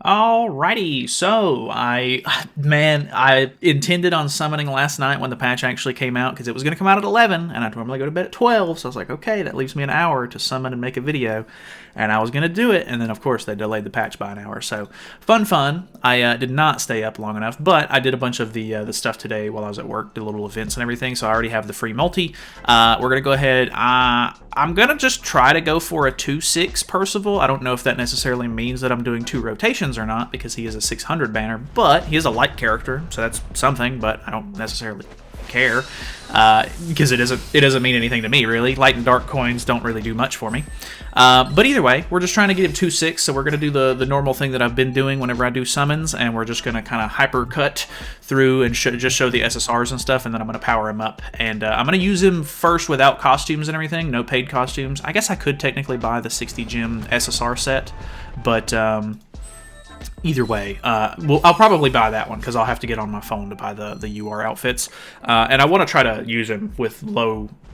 Alrighty, so I intended on summoning last night when the patch actually came out because it was going to come out at 11 and I normally go to bed at 12, so I was like, okay, that leaves me an hour to summon and make a video, and I was going to do it, and then of course they delayed the patch by an hour, so fun. I did not stay up long enough, but I did a bunch of the stuff today while I was at work, did little events and everything, so I already have the free multi. We're going to go ahead, I'm going to just try to go for a 2-6 Percival. I don't know if that necessarily means that I'm doing 2 rotations or not, because he is a 600 banner, but he is a light character, so that's something, but I don't necessarily care, because it doesn't mean anything to me, really. Light and dark coins don't really do much for me. But either way, we're just trying to get him 2-6, so we're going to do the normal thing that I've been doing whenever I do summons, and we're just going to kind of hyper-cut through and just show the SSRs and stuff, and then I'm going to power him up. And I'm going to use him first without costumes and everything, no paid costumes. I guess I could technically buy the 60 gem SSR set, but either way, I'll probably buy that one because I'll have to get on my phone to buy the UR outfits, and I want to try to use him with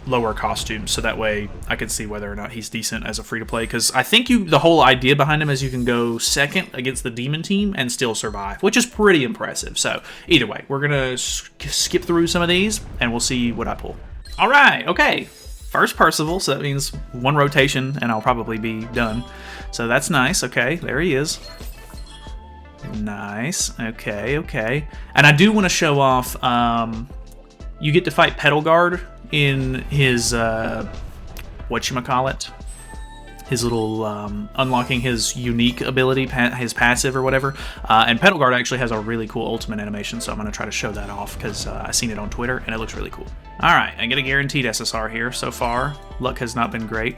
lower costumes so that way I can see whether or not he's decent as a free-to-play, because I think the whole idea behind him is you can go second against the demon team and still survive, which is pretty impressive. So either way, we're gonna skip through some of these and we'll see what I pull. All right, okay, first Percival, so that means 1 rotation and I'll probably be done, so that's nice. Okay, there he is. Nice. Okay. And I do want to show off, you get to fight Percival in his, whatchamacallit, his little, unlocking his unique ability, his passive or whatever, and Percival actually has a really cool ultimate animation, so I'm going to try to show that off because I seen it on Twitter and it looks really cool. Alright, I get a guaranteed SSR here so far. Luck has not been great.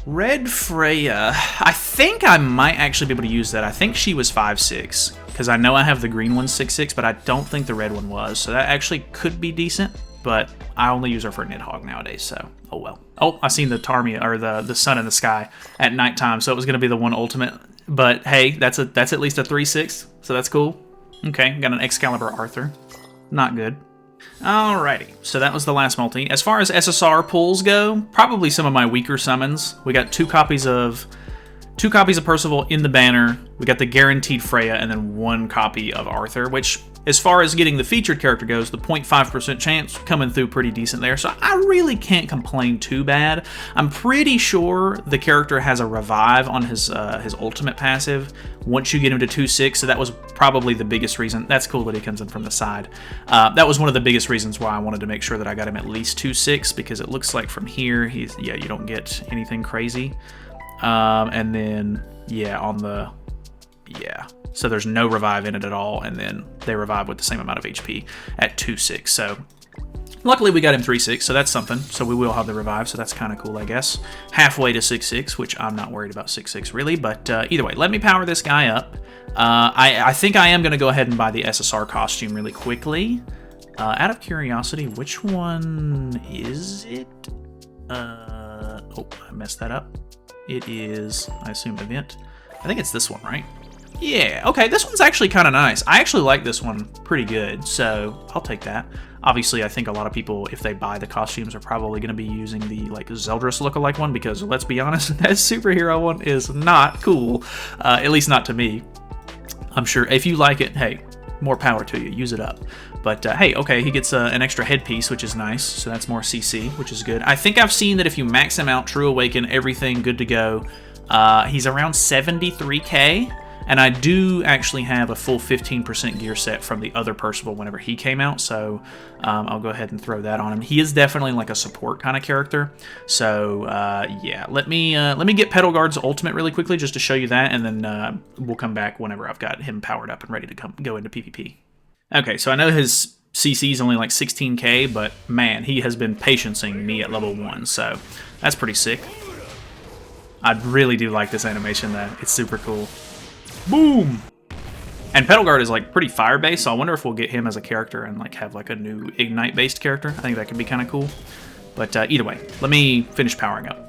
Red Freya, I think I might actually be able to use that. I think she was 5-6, because I know I have the green one 6-6, but I don't think the red one was, so that actually could be decent, but I only use her for Nidhogg nowadays, so oh well. Oh, I seen the Tarmia, or the sun in the sky at nighttime, so it was going to be the one ultimate, but hey, that's at least a 3-6, so that's cool. Okay, got an Excalibur Arthur. Not good. Alrighty, so that was the last multi. As far as SSR pulls go, probably some of my weaker summons. We got two copies of Percival in the banner. We got the guaranteed Freya, and then 1 copy of Arthur, which, as far as getting the featured character goes, the 0.5% chance coming through pretty decent there, so I really can't complain too bad. I'm pretty sure the character has a revive on his ultimate passive once you get him to 2-6, so that was probably the biggest reason. That's cool that he comes in from the side. That was one of the biggest reasons why I wanted to make sure that I got him at least 2-6, because it looks like from here, you don't get anything crazy. And then, so there's no revive in it at all, and then they revive with the same amount of HP at 2-6, so luckily we got him 3-6, so that's something, so we will have the revive, so that's kind of cool, I guess. Halfway to 6-6, which I'm not worried about 6-6 really, but either way, let me power this guy up. I think I am going to go ahead and buy the SSR costume really quickly. Out of curiosity, which one is it? Oh, I messed that up. It is, I assume, event. I think it's this one, right? Yeah, okay, this one's actually kind of nice. I actually like this one pretty good, so I'll take that. Obviously, I think a lot of people, if they buy the costumes, are probably going to be using the Zeldris lookalike one, because let's be honest, that superhero one is not cool. At least not to me. I'm sure if you like it, hey, more power to you. Use it up. But hey, okay, he gets an extra headpiece, which is nice, so that's more CC, which is good. I think I've seen that if you max him out, True Awaken, everything good to go, he's around 73k, and I do actually have a full 15% gear set from the other Percival whenever he came out, so I'll go ahead and throw that on him. He is definitely like a support kind of character, so yeah, let me get Percival's ultimate really quickly just to show you that, and then we'll come back whenever I've got him powered up and ready to go into PvP. Okay, so I know his CC is only like 16k, but man, he has been patiencing me at level 1, so that's pretty sick. I really do like this animation, though. It's super cool. Boom! And Percival is like pretty fire-based, so I wonder if we'll get him as a character and like have like a new Ignite-based character. I think that could be kind of cool. But either way, let me finish powering up.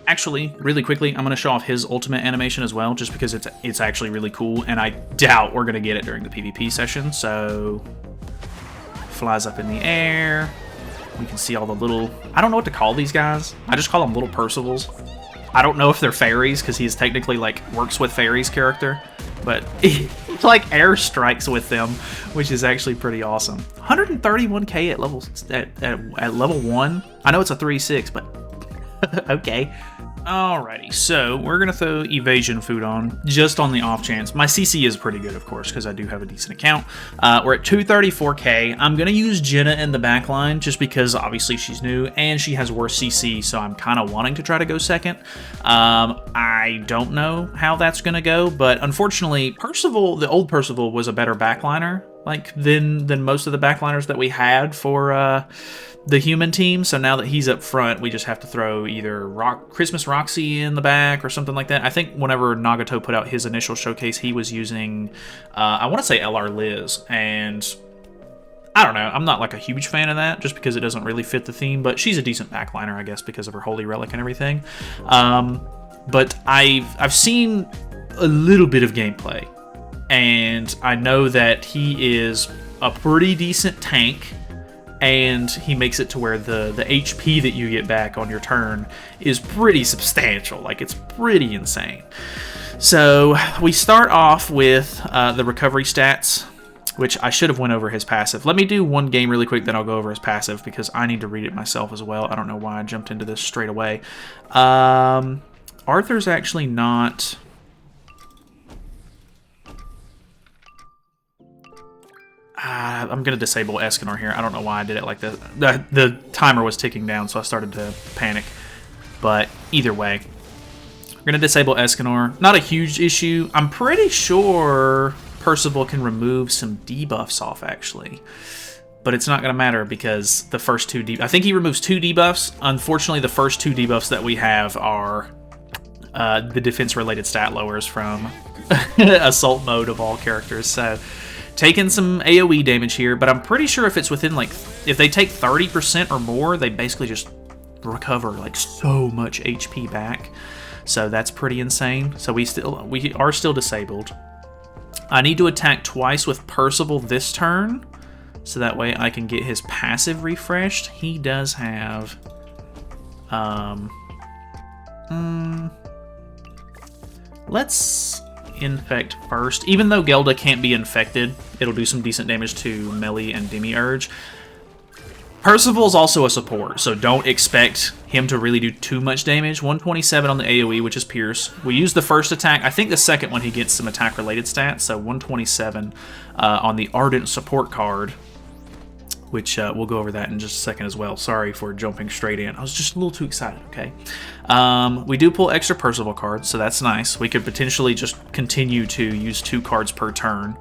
Actually, really quickly, I'm going to show off his ultimate animation as well, just because it's actually really cool, and I doubt we're going to get it during the PvP session, so flies up in the air. We can see all the little, I don't know what to call these guys. I just call them little Percivals. I don't know if they're fairies, because he's technically like works with fairies character, but he like air strikes with them, which is actually pretty awesome. 131k at level 1. I know it's a 3-6, but okay. Alrighty, so we're going to throw evasion food on, just on the off chance. My CC is pretty good, of course, because I do have a decent account. We're at 234k. I'm going to use Jenna in the back line, just because obviously she's new, and she has worse CC, so I'm kind of wanting to try to go second. I don't know how that's going to go, but unfortunately, Percival, the old Percival, was a better backliner, like, than most of the backliners that we had for the human team. So now that he's up front, we just have to throw either Christmas Roxy in the back or something like that. I think whenever Nagato put out his initial showcase, he was using, I want to say LR Liz, and I don't know, I'm not like a huge fan of that, just because it doesn't really fit the theme, but she's a decent backliner, I guess, because of her Holy Relic and everything. But I've seen a little bit of gameplay, and I know that he is a pretty decent tank, and he makes it to where the HP that you get back on your turn is pretty substantial. Like, it's pretty insane. So we start off with the recovery stats, which I should have went over his passive. Let me do one game really quick, then I'll go over his passive, because I need to read it myself as well. I don't know why I jumped into this straight away. Arthur's actually not... I'm going to disable Escanor here. I don't know why I did it like this. The timer was ticking down, so I started to panic. But either way, we're going to disable Escanor. Not a huge issue. I'm pretty sure Percival can remove some debuffs off, actually. But it's not going to matter because the first two I think he removes 2 debuffs. Unfortunately, the first 2 debuffs that we have are the defense-related stat lowers from Assault Mode of all characters. So... taking some AoE damage here, but I'm pretty sure if it's within, like, if they take 30% or more, they basically just recover, like, so much HP back. So that's pretty insane. So we are still disabled. I need to attack twice with Percival this turn, so that way I can get his passive refreshed. He does have... let's... infect first. Even though Gelda can't be infected, it'll do some decent damage to Melee and Demiurge. Percival's also a support, so don't expect him to really do too much damage. 127 on the AoE, which is Pierce. We use the first attack. I think the second one he gets some attack-related stats, so 127 on the Ardent support card, which we'll go over that in just a second as well. Sorry for jumping straight in. I was just a little too excited, okay? We do pull extra Percival cards, so that's nice. We could potentially just continue to use 2 cards per turn.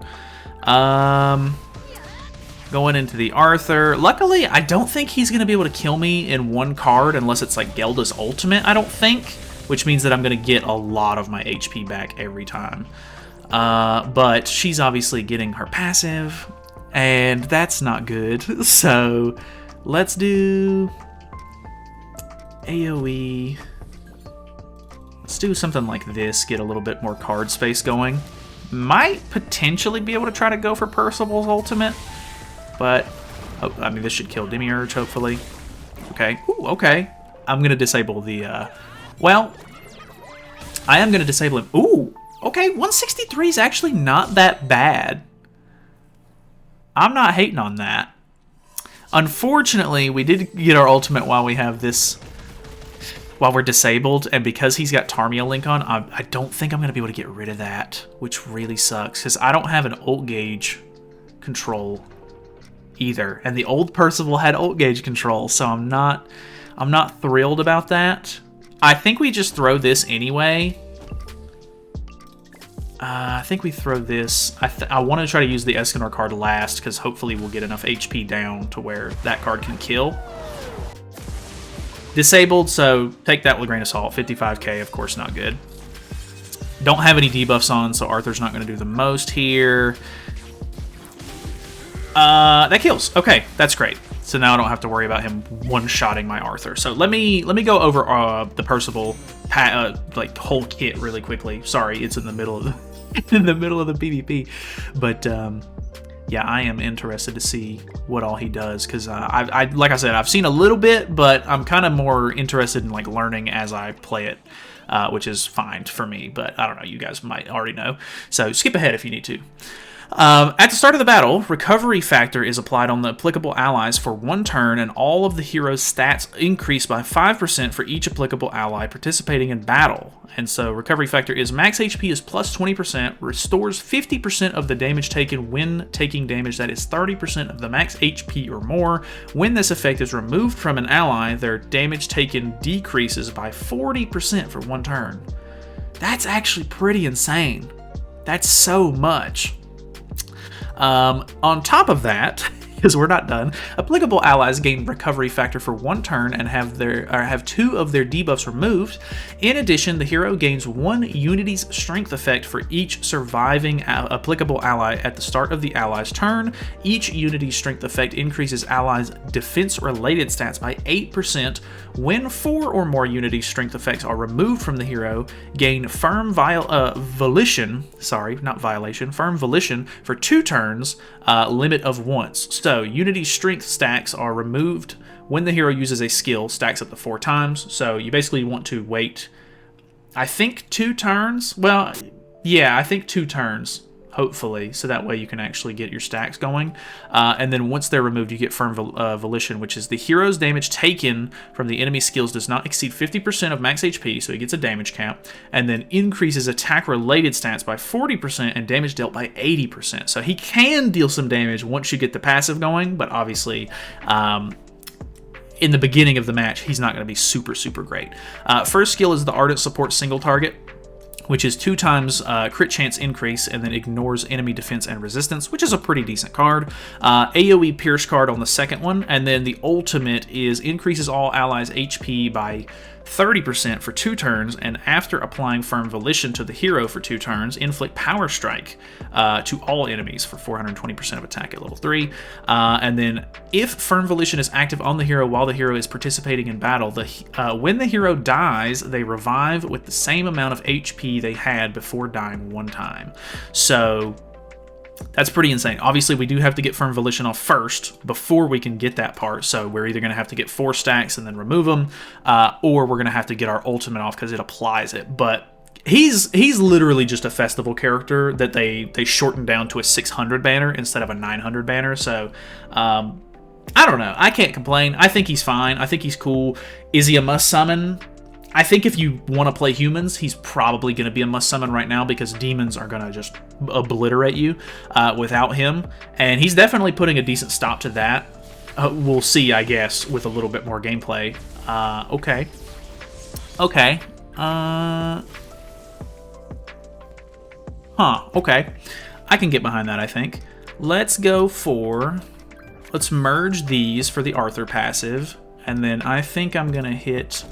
Going into the Arthur. Luckily, I don't think he's going to be able to kill me in 1 card unless it's like Gelda's ultimate, I don't think. Which means that I'm going to get a lot of my HP back every time. But she's obviously getting her passive, and that's not good. So let's do AoE. Let's do something like this, get a little bit more card space going. Might potentially be able to try to go for Percival's ultimate, but oh, I mean, this should kill Demiurge, hopefully. Okay. Ooh, okay. I'm going to disable the, well, I am going to disable him. Ooh, okay. 163 is actually not that bad. I'm not hating on that. Unfortunately, we did get our ultimate while we have this, while we're disabled, and because he's got Tarmia Link on, I don't think I'm going to be able to get rid of that, which really sucks, because I don't have an ult gauge control either, and the old Percival had ult gauge control, so I'm not thrilled about that. I think we just throw this anyway. I think we throw this. I want to try to use the Escanor card last, because hopefully we'll get enough HP down to where that card can kill. Disabled, so take that with a grain of salt. 55k, of course, not good. Don't have any debuffs on, so Arthur's not going to do the most here. That kills. Okay, that's great. So now I don't have to worry about him one-shotting my Arthur. So let me go over the Percival like whole kit really quickly. Sorry, it's in the middle of the in the middle of the PvP, but yeah, I am interested to see what all he does, because like I said, I've seen a little bit, but I'm kind of more interested in like learning as I play it, which is fine for me. But I don't know, you guys might already know, so skip ahead if you need to. At the start of the battle, recovery factor is applied on the applicable allies for 1 turn, and all of the hero's stats increase by 5% for each applicable ally participating in battle. And so recovery factor is max HP is plus 20%, restores 50% of the damage taken when taking damage that is 30% of the max HP or more. When this effect is removed from an ally, their damage taken decreases by 40% for 1 turn. That's actually pretty insane. That's so much. On top of that, because we're not done, applicable allies gain recovery factor for 1 turn and have 2 of their debuffs removed. In addition, the hero gains 1 Unity's strength effect for each surviving applicable ally at the start of the ally's turn. Each Unity's strength effect increases allies' defense-related stats by 8%. When 4 or more Unity strength effects are removed from the hero, gain firm volition for 2 turns, limit of once. So Unity strength stacks are removed when the hero uses a skill, stacks up to 4 times. So you basically want to wait, I think 2 turns. Well, yeah, I think 2 turns. Hopefully, so that way you can actually get your stacks going. And then once they're removed, you get firm volition, which is the hero's damage taken from the enemy skills does not exceed 50% of max HP, so he gets a damage cap, and then increases attack-related stats by 40% and damage dealt by 80%. So he can deal some damage once you get the passive going, but obviously, in the beginning of the match, he's not going to be super, super great. First skill is the Ardent Support Single Target, which is 2 times crit chance increase and then ignores enemy defense and resistance, which is a pretty decent card. AoE Pierce card on the second one, and then the ultimate is increases all allies' HP by 30% for 2 turns, and after applying Firm Volition to the hero for 2 turns, inflict Power Strike to all enemies for 420% of attack at level 3. And then if Firm Volition is active on the hero while the hero is participating in battle, when the hero dies, they revive with the same amount of HP they had before dying 1 time. So that's pretty insane. Obviously, we do have to get Firm Volition off first before we can get that part, so we're either going to have to get 4 stacks and then remove them, or we're going to have to get our ultimate off because it applies it. But he's literally just a festival character that they shortened down to a 600 banner instead of a 900 banner, so I don't know. I can't complain. I think he's fine. I think he's cool. Is he a must summon? I think if you want to play humans, he's probably going to be a must summon right now because demons are going to just obliterate you without him. And he's definitely putting a decent stop to that. We'll see, I guess, with a little bit more gameplay. Okay. Okay. Okay. I can get behind that, I think. Let's merge these for the Arthur passive. And then I think I'm going to hit...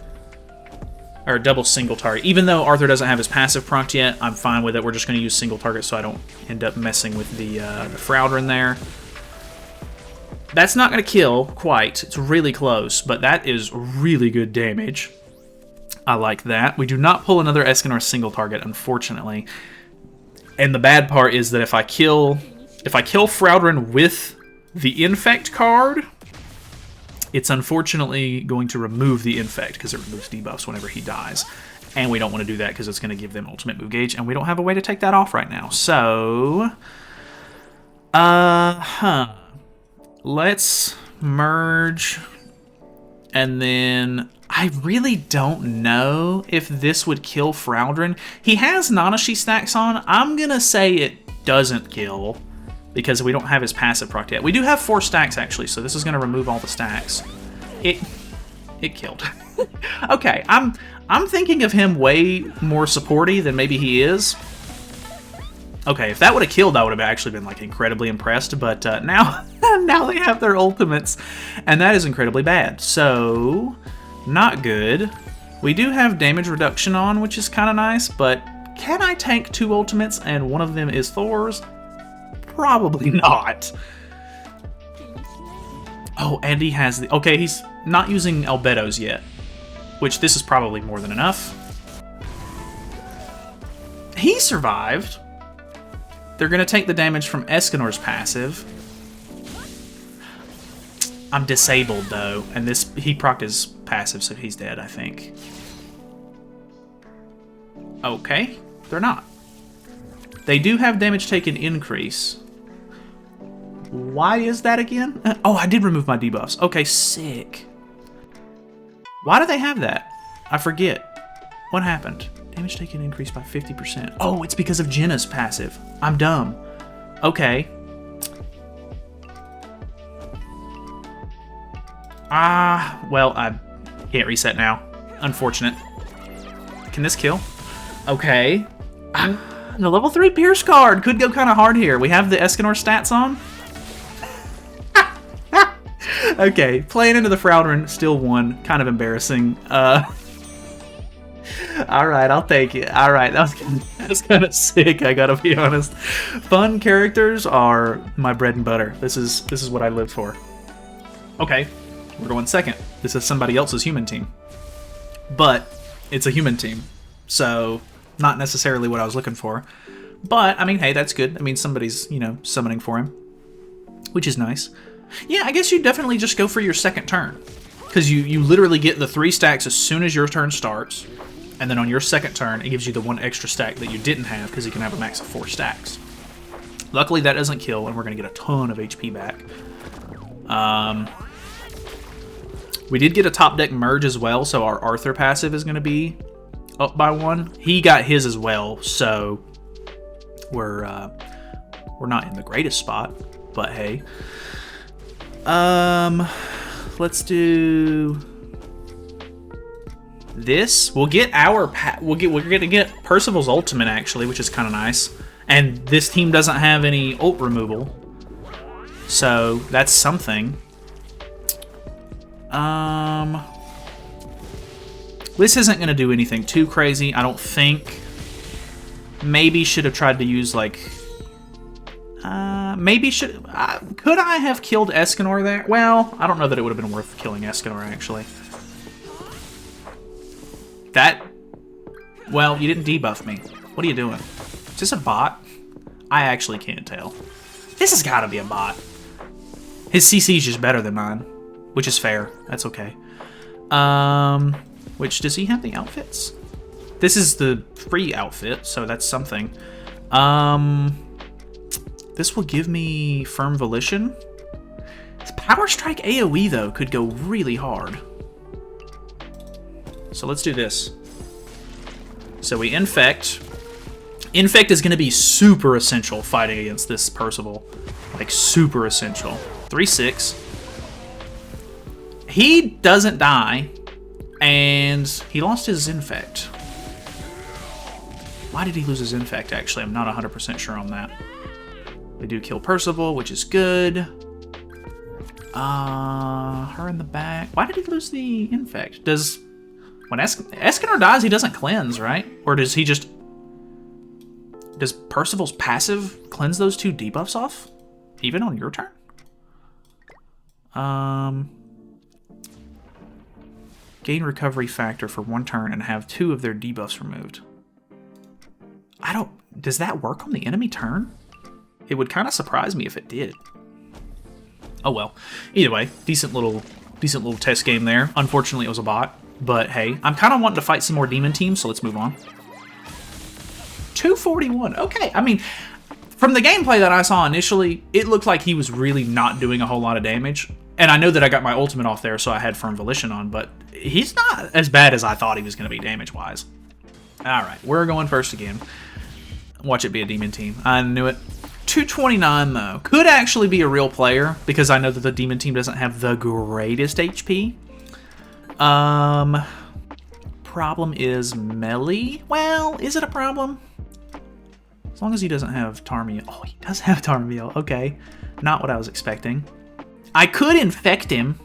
or double single target. Even though Arthur doesn't have his passive procced yet, I'm fine with it. We're just going to use single target so I don't end up messing with the Fraudrin there. That's not going to kill quite. It's really close, but that is really good damage. I like that. We do not pull another Escanor single target, unfortunately. And the bad part is that if I kill Fraudrin with the Infect card, it's unfortunately going to remove the Infect because it removes debuffs whenever he dies. And we don't want to do that because it's going to give them ultimate move gauge, and we don't have a way to take that off right now. So, let's merge, and then I really don't know if this would kill Fraudrin. He has Nanashi stacks on. I'm going to say it doesn't kill, because we don't have his passive proc yet. We do have 4 stacks, actually, so this is going to remove all the stacks. It killed. Okay, I'm thinking of him way more supporty than maybe he is. Okay, if that would have killed, I would have actually been, like, incredibly impressed, but now they have their ultimates, and that is incredibly bad. So, not good. We do have damage reduction on, which is kind of nice, but can I tank 2 ultimates, and one of them is Thor's? Probably not. Oh, and he has the... okay, he's not using Albedo's yet, which this is probably more than enough. He survived. They're going to take the damage from Escanor's passive. I'm disabled, though, and he procced his passive, so he's dead, I think. Okay, they're not. They do have damage taken increase. Why is that again? Oh, I did remove my debuffs. Okay, sick. Why do they have that? I forget. What happened? Damage taken increased by 50%. Oh, it's because of Jenna's passive. I'm dumb. Okay. Well, I can't reset now. Unfortunate. Can this kill? Okay. The level 3 Pierce card could go kind of hard here. We have the Escanor stats on. Okay, playing into the Frowdren, still won. Kind of embarrassing. Alright, I'll take it. Alright, that was kind of sick, I gotta be honest. Fun characters are my bread and butter. This is what I live for. Okay, we're going second. This is somebody else's human team. But it's a human team, so not necessarily what I was looking for. But, I mean, hey, that's good. I mean, somebody's, you know, summoning for him, which is nice. Yeah, I guess you definitely just go for your second turn, because you literally get the 3 stacks as soon as your turn starts, and then on your second turn, it gives you the 1 extra stack that you didn't have, because you can have a max of 4 stacks. Luckily, that doesn't kill, and we're going to get a ton of HP back. We did get a top deck merge as well, so our Arthur passive is going to be up by 1. He got his as well, so we're not in the greatest spot, but hey. Let's do this. We're gonna get Percival's ultimate actually, which is kind of nice. And this team doesn't have any ult removal, so that's something. This isn't gonna do anything too crazy, I don't think. Maybe should have tried to use like. Could I have killed Escanor there? Well, I don't know that it would have been worth killing Escanor, actually. Well, you didn't debuff me. What are you doing? Is this a bot? I actually can't tell. This has got to be a bot. His CC is just better than mine, which is fair. That's okay. Which, does he have the outfits? This is the free outfit, so that's something. This will give me Firm Volition. Power Strike AoE, though, could go really hard. So let's do this. So we Infect. Infect is going to be super essential fighting against this Percival. Like, super essential. 3/6. He doesn't die, and he lost his Infect. Why did he lose his Infect, actually? I'm not 100% sure on that. We do kill Percival, which is good. Her in the back. Why did he lose the Infect? When Escanor dies, he doesn't cleanse, right? Or does he just... Does Percival's passive cleanse those 2 debuffs off? Even on your turn? Gain recovery factor for 1 turn and have 2 of their debuffs removed. Does that work on the enemy turn? It would kind of surprise me if it did. Oh well. Either way, decent little test game there. Unfortunately, it was a bot. But hey, I'm kind of wanting to fight some more demon teams, so let's move on. 241. Okay, I mean, from the gameplay that I saw initially, it looked like he was really not doing a whole lot of damage. And I know that I got my ultimate off there, so I had Firm Volition on, but he's not as bad as I thought he was going to be damage-wise. Alright, we're going first again. Watch it be a demon team. I knew it. 229, though. Could actually be a real player, because I know that the demon team doesn't have the greatest HP. Problem is melee. Well, is it a problem? As long as he doesn't have Tarmiel. Oh, he does have Tarmiel. Okay. Not what I was expecting. I could infect him.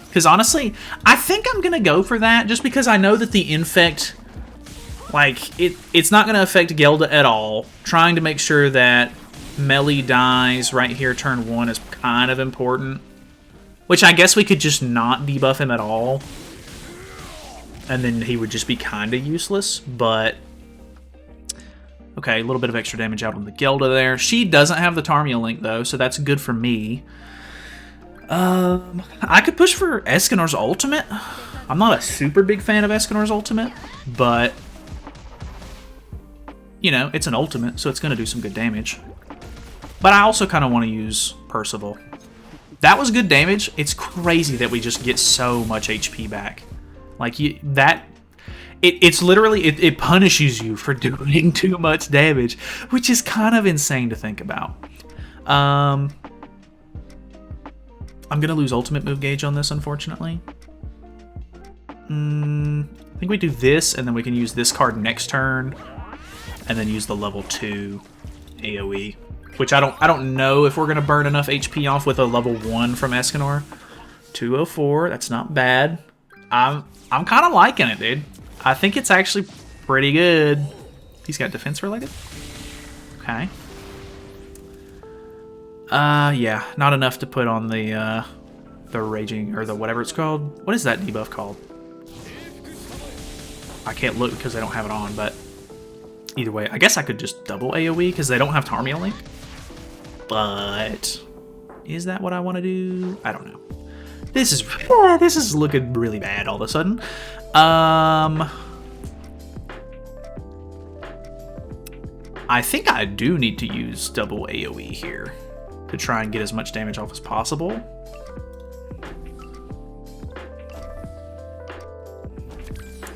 Because honestly, I think I'm going to go for that, just because I know that the infect... Like, it's not going to affect Gelda at all. Trying to make sure that melee dies right here turn 1 is kind of important. Which I guess we could just not debuff him at all. And then he would just be kind of useless. But Okay, a little bit of extra damage out on the Gelda there. She doesn't have the Tarmia link, though, so that's good for me. I could push for Escanor's ultimate. I'm not a super big fan of Escanor's ultimate, but, you know, it's an ultimate, so it's going to do some good damage. But I also kind of want to use Percival. That was good damage. It's crazy that we just get so much HP back. Like, it's literally, it punishes you for doing too much damage, which is kind of insane to think about. I'm going to lose ultimate move gauge on this, unfortunately. I think we do this, and then we can use this card next turn, and then use the level 2 AoE, which I don't know if we're going to burn enough HP off with a level 1 from Escanor. 204, that's not bad. I'm kind of liking it, dude. I think it's actually pretty good. He's got defense related? Okay. Yeah, not enough to put on the raging, or the whatever it's called. What is that debuff called? I can't look because I don't have it on, but either way, I guess I could just double AoE because they don't have Tarmia Link. But is that what I want to do? I don't know. This is looking really bad all of a sudden. I think I do need to use double AoE here to try and get as much damage off as possible.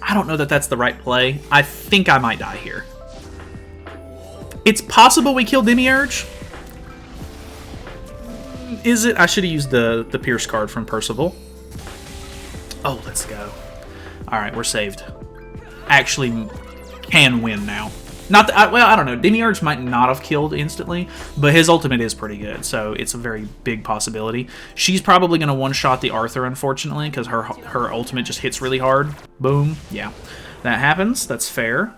I don't know that that's the right play. I think I might die here. It's possible we kill Demiurge. Is it? I should have used the Pierce card from Percival. Oh, let's go. Alright, we're saved. Actually can win now. Not that, well, I don't know. Demiurge might not have killed instantly, but his ultimate is pretty good, so it's a very big possibility. She's probably going to one-shot the Arthur, unfortunately, because her ultimate just hits really hard. Boom. Yeah, that happens. That's fair.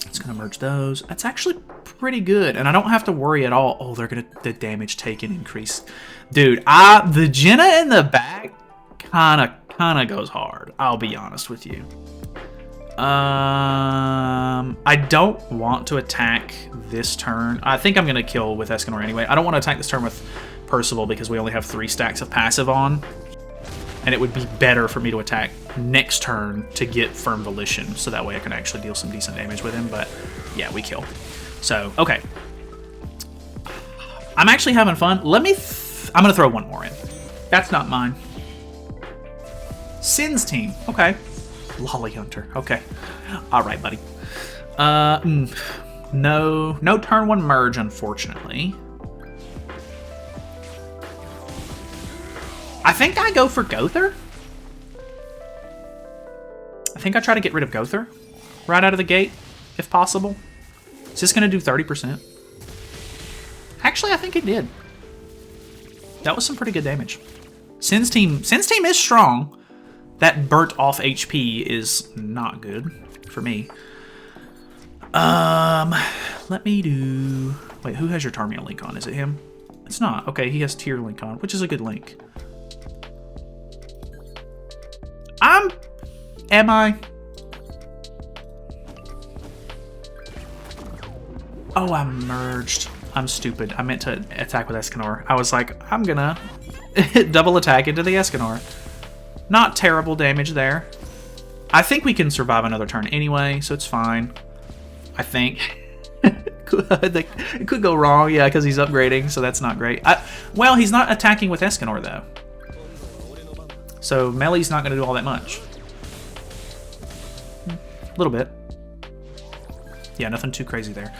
It's going to merge those. That's actually pretty good, and I don't have to worry at all. Oh, they're going to, the damage taken increase. Dude, the Jenna in the back kind of goes hard. I'll be honest with you. I don't want to attack this turn. I think I'm going to kill with Escanor anyway. I don't want to attack this turn with Percival because we only have 3 stacks of passive on. And it would be better for me to attack next turn to get Firm Volition, so that way I can actually deal some decent damage with him. But yeah, we kill. So, okay. I'm actually having fun. I'm going to throw one more in. That's not mine. Sin's team. Okay. Lolly Hunter. Okay. All right, buddy. No turn 1 merge, unfortunately. I think I go for Gother. I think I try to get rid of Gother right out of the gate, if possible. Is this going to do 30%? Actually, I think it did. That was some pretty good damage. Sin's team is strong. That burnt off HP is not good for me. Let me do... Wait, who has your Tarmia link on? Is it him? It's not. Okay, he has tier link on, which is a good link. Am I? Oh, I merged. I'm stupid. I meant to attack with Escanor. I was like, I'm gonna double attack into the Escanor. Not terrible damage there. I think we can survive another turn anyway, so it's fine. I think. It could go wrong, yeah, because he's upgrading, so that's not great. Well, he's not attacking with Escanor, though. So melee's not going to do all that much. A little bit. Yeah, nothing too crazy there.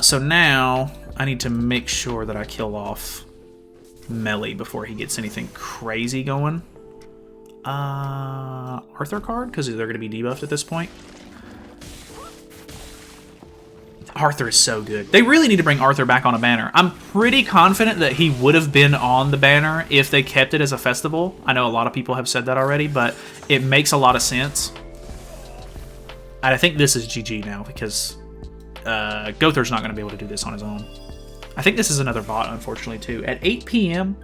So now I need to make sure that I kill off melee before he gets anything crazy going. Arthur card, because they're going to be debuffed at this point. Arthur is so good. They really need to bring Arthur back on a banner. I'm pretty confident that he would have been on the banner if they kept it as a festival. I know a lot of people have said that already, but it makes a lot of sense. And I think this is GG now, because Gother's not going to be able to do this on his own. I think this is another bot, unfortunately, too. At 8 p.m.,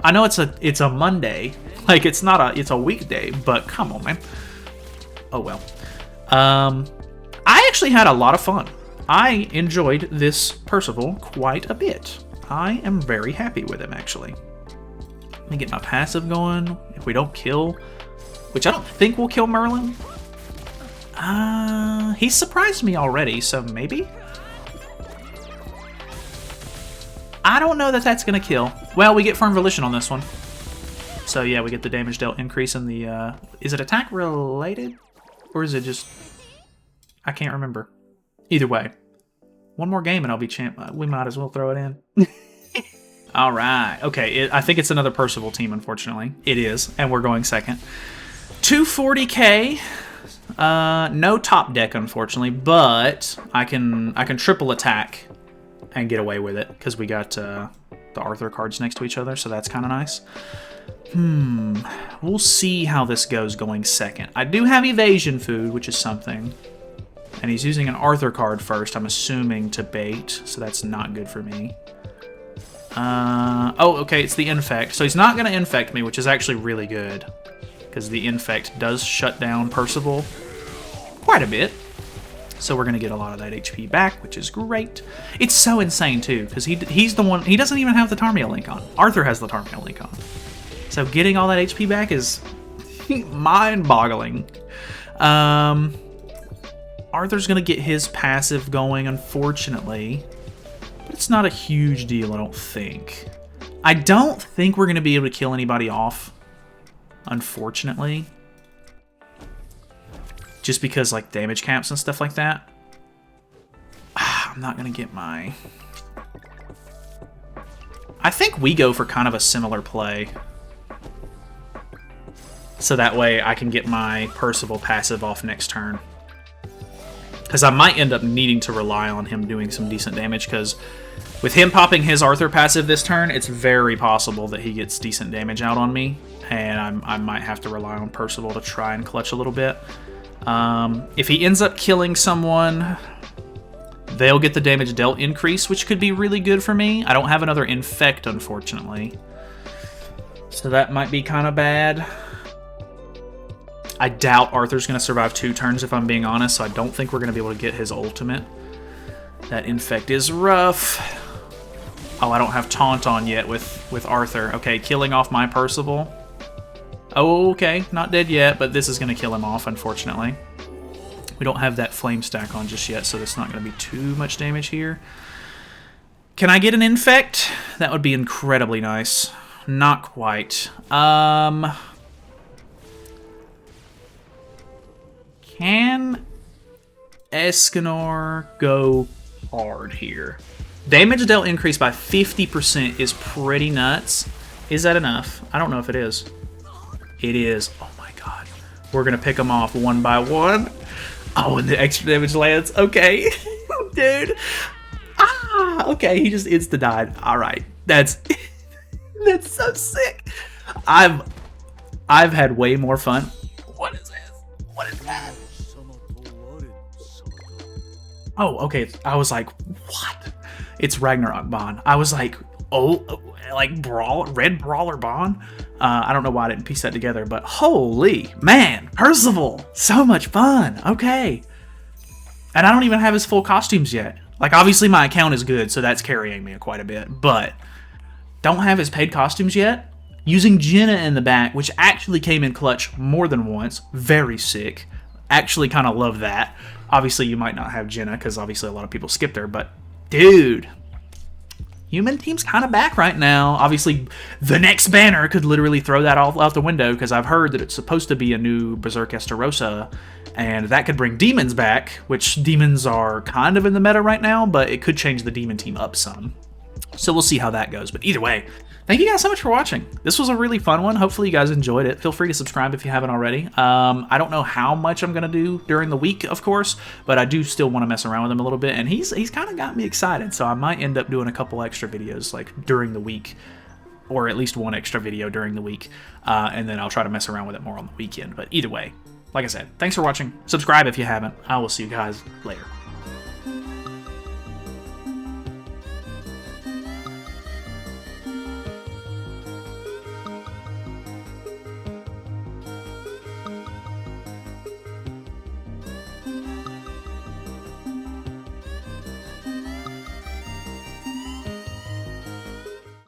I know it's a Monday. Like, it's a weekday, but come on, man. Oh, well. I actually had a lot of fun I enjoyed this Percival quite a bit. I am very happy with him, actually. Let me get my passive going. If we don't kill, which I don't think we'll kill Merlin. He surprised me already, so maybe? I don't know that that's going to kill. Well, we get Firm Volition on this one. So yeah, we get the damage dealt increase in the... is it attack related? Or is it just... I can't remember. Either way. One more game and I'll be champ. We might as well throw it in. Alright. Okay, I think it's another Percival team, unfortunately. It is, and we're going second. 240k. No top deck, unfortunately, but I can triple attack and get away with it because we got the Arthur cards next to each other, so that's kind of nice. We'll see how this goes going second. I do have evasion food, which is something. And he's using an Arthur card first, I'm assuming, to bait, so that's not good for me. Oh, okay, it's the infect. So he's not going to infect me, which is actually really good. Because the infect does shut down Percival quite a bit. So we're going to get a lot of that HP back, which is great. It's so insane, too, because he's the one... He doesn't even have the Tarmia link on. Arthur has the Tarmia link on. So getting all that HP back is mind-boggling. Arthur's going to get his passive going, unfortunately. But it's not a huge deal, I don't think. I don't think we're going to be able to kill anybody off, unfortunately. Just because, like, damage caps and stuff like that. I'm not going to get my... I think we go for kind of a similar play. So that way I can get my Percival passive off next turn. Because I might end up needing to rely on him doing some decent damage, because with him popping his Arthur passive this turn, it's very possible that he gets decent damage out on me, and I might have to rely on Percival to try and clutch a little bit. If he ends up killing someone, they'll get the damage dealt increase, which could be really good for me. I don't have another infect, unfortunately, so that might be kind of bad. I doubt Arthur's going to survive 2 turns, if I'm being honest, so I don't think we're going to be able to get his ultimate. That infect is rough. Oh, I don't have taunt on yet with Arthur. Okay, killing off my Percival. Oh, okay, not dead yet, but this is going to kill him off, unfortunately. We don't have that flame stack on just yet, so it's not going to be too much damage here. Can I get an infect? That would be incredibly nice. Not quite. Can Escanor go hard here? Damage dealt increase by 50% is pretty nuts. Is that enough? I don't know if it is. It is. Oh my god. We're going to pick them off one by one. Oh, and the extra damage lands. Okay. Dude. Ah, okay. He just insta-died. All right. That's so sick. I've had way more fun. What is this? What is that? Oh, okay. I was like, what? It's Ragnarok Bond. I was like, oh, like Red Brawler Bond? I don't know why I didn't piece that together, but holy man, Percival, so much fun. Okay. And I don't even have his full costumes yet. Like, obviously my account is good, so that's carrying me quite a bit, but don't have his paid costumes yet. Using Jenna in the back, which actually came in clutch more than once. Very sick. Actually kind of love that. Obviously, you might not have Jenna, because obviously a lot of people skipped her, but dude, human team's kind of back right now. Obviously, the next banner could literally throw that all out the window, because I've heard that it's supposed to be a new Berserk Estarossa, and that could bring demons back, which demons are kind of in the meta right now, but it could change the demon team up some. So we'll see how that goes. But either way, thank you guys so much for watching. This was a really fun one. Hopefully you guys enjoyed it. Feel free to subscribe if you haven't already. I don't know how much I'm going to do during the week, of course, but I do still want to mess around with him a little bit, and he's kind of got me excited, so I might end up doing a couple extra videos like during the week, or at least one extra video during the week, and then I'll try to mess around with it more on the weekend. But either way, like I said, thanks for watching. Subscribe if you haven't. I will see you guys later.